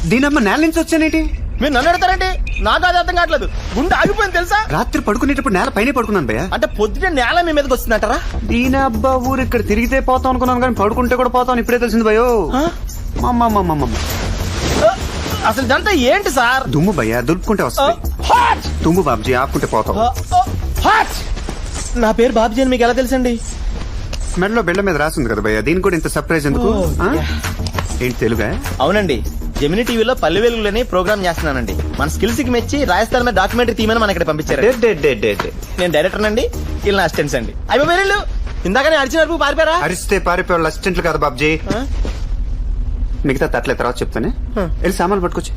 దీనమ్మ నేల నుంచి వచ్చానేటి? మీరు నన్ను అడతారండి, నాకు అది అర్థం కావట్లేదు. గుండె ఆగిపోయింది తెలుసా? రాత్రి పడుకునేటప్పుడు నేల పైన పడుకున్నాను భయ్యా. అంటే పొద్దునే నేల మీ మీదకి వస్తుందంటారా? దీనబ్బా ఊరు ఇక్కడ తిరిగితే పోతాం అనుకున్నాను కానీ పడుకుంటే కూడా పోతాం ఇప్పుడే తెలిసింది భయో. అసలు ఇదంతా ఏంటి సార్? దుమ్ము భయ్యా, దులుపుకుంటే వస్తుంది. దుమ్ము బాబ్జీ, ఆపుకుంటే పోతాం. నా పేరు బాబ్జీ అని మీకు ఎలా తెలుసండి? మెడలో బెళ్ళ మీద రాసింది కదా భయ్యా, దీని కూడా ఇంత సర్ప్రైజ్ ఎందుకు? ఏంటి తెలుగా? అవునండి, జెమిని టీవీలో పల్లె వెలుగులని ప్రోగ్రామ్ చేస్తున్నానండి. మన స్కిల్స్ కి మెచ్చి రాజస్థాన్ మీద డాక్యుమెంటరీ తీయమని మన ఇక్కడ పంపించారు. నేను డైరెక్టర్ అండి, వీళ్ళు అసిస్టెంట్స్ అండి. అయ్యో వేరేళ్ళు ఇందాకనే అరిచిన వరకు పారిపోయారా? అరిస్తే పారిపోయే వాళ్ళు అసిస్టెంట్లు కదా బాబ్జీ. మిగతా తట్లే తర్వాత చెప్తానే. వెళ్ళి సామాన్లు పట్టుకొచ్చి.